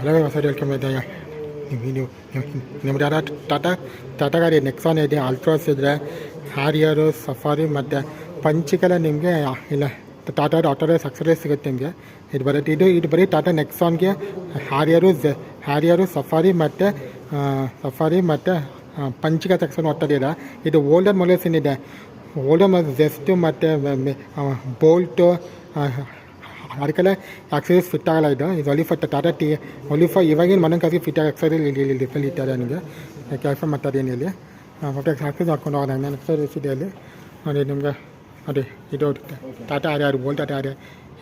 Hello ಹೊಸ ಹೇಳ್ಕೊಂಬಿದ್ದೆ ನೀವು ನಿಮ್ಮ ಟಾಟಾ ಗಾಡಿ ನೆಕ್ಸಾನ್ ಇದೆ, ಅಲ್ಟ್ರಾಸ್ ಇದ್ದರೆ, ಹ್ಯಾರಿಯರು, ಸಫಾರಿ ಮತ್ತು ಪಂಚಿಗೆಲ್ಲ ನಿಮಗೆ ಇಲ್ಲ ಟಾಟಾ ಆಟೋರೇ ಸಕ್ಸರೇ ಸಿಗುತ್ತೆ ನಿಮಗೆ. ಇದು ಬರುತ್ತೆ ಇದು ಬರೀ ಟಾಟಾ ನೆಕ್ಸಾನ್ಗೆ ಹ್ಯಾರಿಯರು ಸಫಾರಿ ಮತ್ತು ಪಂಚಿಗೆ ಸೆಕ್ಷನ್ ಓದ್ತದಿಲ್ಲ. ಇದು ಓಲ್ಡರ್ ಮೊಬೈಲ್ಸ್ ಏನಿದೆ, ಓಲ್ಡರ್ ಮೊಬೈಲ್ ಜೆಸ್ಟು ಮತ್ತು ಬೋಲ್ಟು ಅದಕ್ಕೆಲ್ಲ ಆಕ್ಸರೀಸ್ ಫಿಟ್ ಆಗಲ್ಲ. ಇದು ಒಲಿಫಾ ಟಾಟಾ ಒಲಿಫಾ ಇವಾಗಿನ ಮನಕ್ಕಾಗಿ ಫಿಟ್ ಆಗಿ ಡಿಫ್ರೆಂಟ್ ಇಟ್ಟಾರೆ ನನಗೆ ಕೆಲಸ ಮಾತಾಡೇನು ಇಲ್ಲಿ ಮತ್ತೆ ಆಕ್ಸರೀಸ್ ಹಾಕೊಂಡು ಹೋಗೋಣ. ನಾನು ಆಕ್ಸರೀಸ್ ಇದೆ ಅಲ್ಲಿ ನೋಡಿ ನಿಮಗೆ. ಅದೇ ಇದು Tata Harrier bolt Tata Harrier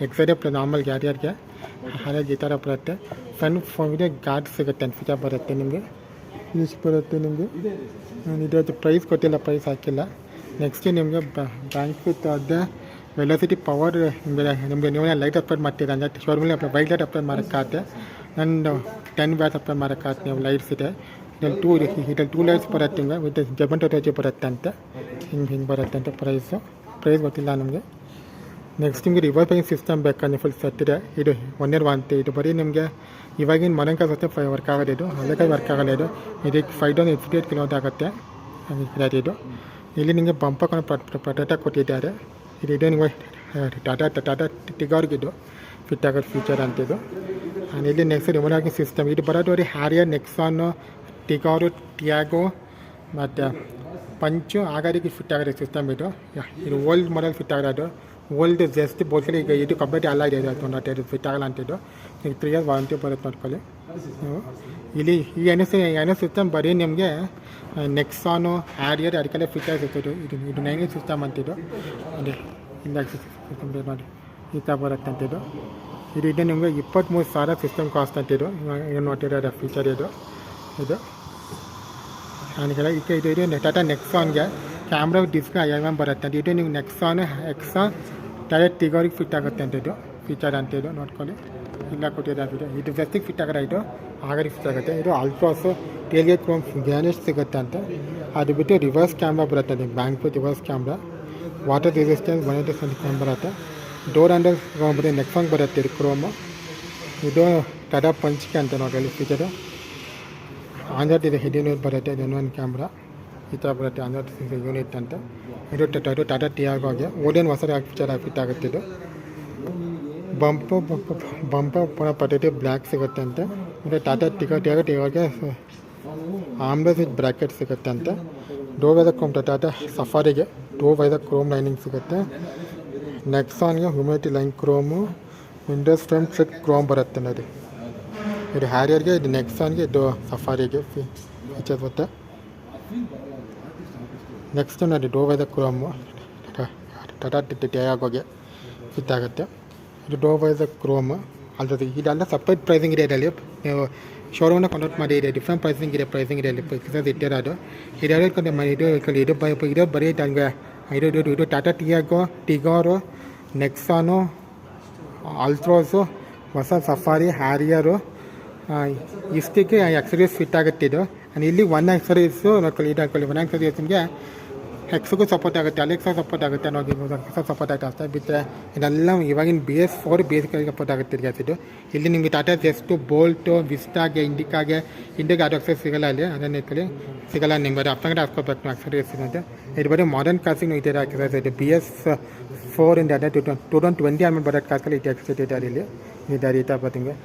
ಎಕ್ಸೈಡೆ ಪ್ಲಸ್ ನಾರ್ಮಲ್ ಹ್ಯಾರಿಯರ್ಗೆ ಈ ಥರ ಬರುತ್ತೆ. ಫೋನ್ಗೆ ಗಾರ್ಡ್ ಸಿಗುತ್ತೆ, ಫಿಟರ್ ಬರುತ್ತೆ ನಿಮಗೆ. ಇಷ್ಟು ಬರುತ್ತೆ ನಿಮಗೆ. ನಾನು ಇದರದ್ದು ಪ್ರೈಸ್ ಕೊಟ್ಟಿಲ್ಲ, ಪ್ರೈಸ್ ಹಾಕಿಲ್ಲ. ನೆಕ್ಸ್ಟ್ ನಿಮಗೆ ಬ್ಯಾಂಕ್ ವಿತ್ ಅದೇ ವೆಲೋಸಿಟಿ ಪವರ್ ನಿಮಗೆ ನೀವೇ ಲೈಟ್ ಅಪ್ಲೋಡ್ ಮಾಡ್ತೀರ ಅಂದರೆ ಶೋರೂಮಲ್ಲಿ ವೈಟ್ ಲೈಟ್ ಅಪ್ಲೋಡ್ ಮಾಡೋಕ್ಕಾಗುತ್ತೆ. ನಂದು 10 ವ್ಯಾಟ್ಸ್ ಅಪ್ಲೋಡ್ ಮಾಡೋಕ್ಕಾಗುತ್ತೆ. ನೀವು ಲೈಟ್ಸ್ ಇದೆ ಇದರಲ್ಲಿ 2 ಲೈಟ್ಸ್ ಬರುತ್ತೆ ನಿಮಗೆ ವಿತ್ ಜಬನ್ ಟೋಟೇಜ್ ಬರುತ್ತೆ ಅಂತ ಹಿಂಗೆ ಬರುತ್ತೆ ಅಂತ. ಪ್ರೈಸ್ ಗೊತ್ತಿಲ್ಲ ನಮಗೆ. ನೆಕ್ಸ್ಟ್ ನಿಮಗೆ ರಿವರ್ಸ್ ಬ್ರೇಕಿಂಗ್ ಸಿಸ್ಟಮ್ ಬೇಕಂದ್ರೆ ಫುಲ್ ಸೆಟ್ ಇದೆ. ಇದು 1 year ವಾರಂಟಿ. ಇದು ಬರೀ ನಿಮಗೆ ಇವಾಗಿನ ಮನೆಗೆ ಸತ್ತೆ ವರ್ಕ್ ಆಗೋದು. ಇದು ಹಳೆಕಾಯಿ ವರ್ಕ್ ಆಗಲ್ಲ. ಇದಕ್ಕೆ 558 ಕಿಲೋಮೀಟರ್ ಆಗುತ್ತೆ ಇದು. ಇಲ್ಲಿ ನಿಮಗೆ ಬಂಪರ್ ಪ್ರೊಟೆಕ್ಟ್ ಕೊಟ್ಟಿದ್ದಾರೆ. ಇದು ನಿಮಗೆ ಟಾಟಾ ಟಿಗಾರ್ಗಿದು ಫಿಟ್ ಆಗೋದು ಫೀಚರ್ ಅಂತಿದ್ದು. ಇಲ್ಲಿ ನೆಕ್ಸ್ಟ್ ರಿಮೋಟ್ ಹಾಕಿಂಗ್ ಸಿಸ್ಟಮ್ ಇದು ಬರೋದು ಬರೀ ಹ್ಯಾರಿಯರ್, ನೆಕ್ಸಾನು, ಟಿಗಾರು, ಟಿಯಾಗೋ ಮತ್ತು ಪಂಚು ಆಗಾರಿಗೆ ಫಿಟ್ ಆಗಿರೋ ಸಿಸ್ಟಮ್ ಇದು ಓಲ್ಡ್ ಮಾಡೆಲ್ ಫಿಟ್ ಆಗಿರೋದು. ಓಲ್ಡ್ ಜಸ್ಟ್ ಬೋಲ್ಸಲ್ಲಿ ಈಗ ಇದು ಕಂಪ್ಲೀಟ್ ಎಲ್ಲ ಇದೆ. ಅದು ಫಿಟ್ ಆಗಲ್ಲ ಅಂತಿದ್ದು. ಈಗ 3 years ವಾರಂಟಿ ಬರುತ್ತೆ ನೋಡ್ಕೊಳ್ಳಿ ನೀವು. ಇಲ್ಲಿ ಈ ಎನ್ ಸಿಸ್ಟಮ್ ಬರೀ ನಿಮಗೆ ನೆಕ್ಸಾನು, ಹ್ಯಾರಿಯರ್ ಅದಕ್ಕೆಲ್ಲ ಫಿಟ್ ಆಗಿರ್ತದೆ. ಇದು 9 year ಸಿಸ್ಟಮ್ ಅಂತಿದ್ದು. ಅದೇ ಇಲ್ಲ ಸಿಸ್ಟಮ್ ನೋಡಿ ಈ ಥರ ಬರುತ್ತೆ ಅಂತಿದ್ದು. ಇದು ನಿಮಗೆ 23,000 ಸಿಸ್ಟಮ್ ಕಾಸ್ಟ್ ಅಂತಿದ್ದು. ಏನು ನೋಡಿರೋ ಫೀಚರ್ ಇದು ನನಗೆಲ್ಲ ಇದು ಟಾಟಾ ನೆಕ್ಸಾನ್ಗೆ ಕ್ಯಾಮ್ರಾ ಡಿಸ್ಕ್ IMM ಬರುತ್ತೆ ಅಂತ. ಇದು ನೀವು ನೆಕ್ಸಾನು ಟಾಟಾ ಟಿಗಾರಿಗೆ ಫಿಟ್ ಆಗುತ್ತೆ ಅಂತಿದ್ದು ಫೀಚರ್ ಅಂತಿದ್ದು ನೋಡ್ಕೊಳ್ಳಿ. ಇಲ್ಲ ಕೊಟ್ಟಿದ್ದಾರೆ ಇದು ಜಸ್ಟಿಗೆ ಫಿಟ್ ಆಗೋದು. ಇದು ಆಗಾರಿಗೆ ಫಿಟ್ ಆಗುತ್ತೆ. ಇದು ಅಲ್ಟ್ರಾಸು ಟೇಲ್ಗೇಟ್ ಕ್ರೋಮ್ ಗ್ಯಾನೇಜ್ ಸಿಗುತ್ತೆ ಅಂತ. ಅದು ಬಿಟ್ಟು ರಿವರ್ಸ್ ಕ್ಯಾಮ್ರಾ ಬರುತ್ತೆ ನಿಮಗೆ. Bank with reverse camera, water resistance 180 ಬರುತ್ತೆ. ಡೋರ್ ಹ್ಯಾಂಡಲ್ ಬರುತ್ತೆ. ನೆಕ್ಸಾನ್ ಬರುತ್ತೆ ಇದು ಕ್ರೋಮು. ಇದು ಟಾಟಾ ಪಂಚಿಗೆ ಅಂತ ನೋಡಿ ಫೀಚರು. ಆಂಡ್ರಾಯ್ಡ್ ಇದೆ ಹಿಡಿಯನ್ ಬರುತ್ತೆ. ಇದು ಇನ್ನೊಂದು ಕ್ಯಾಮ್ರಾ ಈ ಥರ ಬರುತ್ತೆ. ಆಂಡ್ರಾಯ್ಡ್ ಯೂನಿಟ್ ಅಂತ. ಇದು ಟಾಟಾ ಟಿಯಾಗೋಗೆ ಓಡಿಯನ್ ಹೊಸ ಫೀಚರ್ ಫಿಟ್ ಆಗುತ್ತೆ. ಇದು ಬಂಪರ್ ಪುನಃ ಪ್ರೊಟೆಕ್ಟಿವ್ ಬ್ಲ್ಯಾಕ್ ಸಿಗುತ್ತೆ ಅಂತ. ಮತ್ತು ಟಾಟಾ ಟಿಯಾಗೋಗೆ ಆಮ್ಲೆಸ್ ವಿತ್ ಬ್ರ್ಯಾಕೆಟ್ ಸಿಗುತ್ತೆ ಅಂತ. ಡೋರ್ ವೈದ ಕ್ರೋಮ್ ಟಾಟಾ ಸಫಾರಿಗೆ ಡೋರ್ ವೈದ ಕ್ರೋಮ್ ಲೈನಿಂಗ್ ಸಿಗುತ್ತೆ. ನೆಕ್ಸಾನ್ಗೆ humidity line chrome, windows frame trick chrome ಬರುತ್ತೆ ನೋಡಿ. ಇದು ಹ್ಯಾರಿಯರ್ಗೆ, ಇದು ನೆಕ್ಸಾನ್ಗೆ, ಇದು ಸಫಾರಿಗೆ ಫೀಚರ್ಸ್ ಬರುತ್ತೆ. ನೆಕ್ಸ್ಟ್ ನೋಡಿ ಡೋರ್ ವೈದ ಕ್ರೋಮು ಟಾಟಾ ಟಿಯಾಗೋಗೆ ಫಿಟ್ ಆಗುತ್ತೆ. ಇದು ಡೋರ್ ವೈದ ಕ್ರೋಮ್ ಅಲ್ಲದೆ ಇದೆಲ್ಲ ಸಪ್ರೇಟ್ ಪ್ರೈಸಿಂಗ್ ಇದೆ. ಇದರಲ್ಲಿ ನೀವು ಶೋರೂಮ್ನ ಕಾಂಟ್ಯಾಕ್ಟ್ ಮಾಡಿ ಇದೆ ಡಿಫ್ರೆಂಟ್ ಪ್ರೈಸಿಂಗ್ ಇದೆ ಅಲ್ಲಿ ಫಿಕ್ಸಸ್ ಇಟ್ಟಿರೋದು. ಇದು ಬರೀ ನನಗೆ ಇದು ಟಾಟಾ ಟಿಗಾರು, ನೆಕ್ಸಾನು, ಅಲ್ಟ್ರಾಸು, ಹೊಸ ಸಫಾರಿ, ಹ್ಯಾರಿಯರು ಇಷ್ಟಕ್ಕೆ ಆಕ್ಸರೀಸ್ ಫಿಟ್ ಆಗುತ್ತೆ ಇದು. ಇಲ್ಲಿ 1 ಆಕ್ಸರೀಸು ನೋಡ್ಕೊಳ್ಳಿ. ಇದು ಹಾಕೊಳ್ಳಿ 1 ಆಕ್ಸರೀಸ್ ನಿಮಗೆ ಎಕ್ಸ್ಗೂ ಸಪೋರ್ಟ್ ಆಗುತ್ತೆ, ಅಲೆಕ್ಸಾ ಸಪೋರ್ಟ್ ಆಗುತ್ತೆ ನೋಡಿ. ಸಪೋರ್ಟ್ ಆಗುತ್ತೆ ಅಷ್ಟೇ ಬಿಟ್ಟರೆ ಇದೆಲ್ಲ ಇವಾಗಿನ BS4 ಬೇಸಿಕಲ್ಲಿ ಸಪೋರ್ಟ್ ಆಗುತ್ತೆ ಇದು. ಇಲ್ಲಿ ನಿಮಗೆ ಟಾಟಾ ಜೆಸ್ಟು, ಬೋಲ್ಟು, ವಿಸ್ಟಾಗೆ, ಇಂಡಿಕಾಗೆ ಅದು ಆಕ್ಸರೀಸ್ ಸಿಗೋಲ್ಲ. ಅಲ್ಲಿ ಅದನ್ನು ಇಟ್ಕೊಳ್ಳಿ ಸಿಗೋಲ್ಲ. ನಿಮ್ಗೆ ಅದು ಅಪ್ಪಂಗಡೆ ಹಾಕ್ಕೋಬೇಕು ಆಕ್ಸರೀಸ್ ಇರುತ್ತೆ. ಇದು ಬರೀ ಮಾಡರ್ನ್ ಕಾರ್ಸಿಗೆ ಇದೆ ಆಕ್ಸರೀಸ್. ಇದು BS4 ಇಂದ 2020 ಆಮೇಲೆ ಬರೋ ಕಾರ್ಸಲ್ಲಿ ಇದು ಆಕ್ಸರೀಸ್ ಇದೆ. ಇಲ್ಲಿ ಇದು ಈ ಥರ ಬರ್ತಿಂಗೆ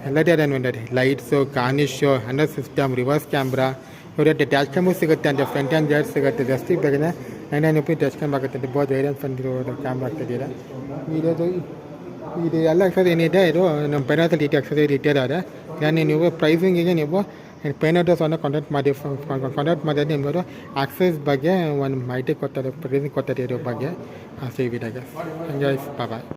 ಎಲ್ಲದೇ ಅದೇನು lights, garnish, handle system, reverse camera, ಇವರದ್ದು ಡ್ಯಾಶ್ ಕ್ಯಾಮು ಸಿಗುತ್ತೆ ಅಂತ. ಫ್ರಂಟ್ ಆ್ಯಂಡ್ ಜೈಡ್ ಸಿಗುತ್ತೆ. ಜಾಸ್ತಿ ಬೇಗನೆ 99 ರೂಪಾಯಿ ಡ್ಯಾಶ್ ಕ್ಯಾಮ್ ಆಗುತ್ತೆ. ಬೋದು ವೇರಿಯಂಟ್ ಫ್ರಂಟ್ ಕ್ಯಾಮ್ರಾ ಆಗ್ತಿದ್ದೀರಾ. ಇದು ಎಲ್ಲ ಎಕ್ಸೈಸ್ ಏನಿದೆ ಇದು ನಮ್ಮ ಪೆನಾದಲ್ಲಿ ಎಕ್ಸೈಸ್ ಇಟ್ಟಿದ್ದಾರೆ. ನಾನು ನೀವು ಪ್ರೈಸಿಂಗಿಗೆ ನೀವು ಪೇನೋಟರ್ಸನ್ನು ಕಾಂಟ್ಯಾಕ್ಟ್ ಮಾಡಿದ್ರೆ ನಿಮ್ಮದು ಆಕ್ಸೈಸ್ ಬಗ್ಗೆ ಒಂದು ಮಾಹಿತಿ ಕೊಡ್ತಾರೆ, ಪ್ರೈಸಿಂಗ್ ಕೊಡ್ತಾರೆ ಇದ್ರ ಬಗ್ಗೆ. ಆ ಸಿ ವಿಡಿಯೋಗೆ ಎಂಜಾಯ್ ಬಾಯ್.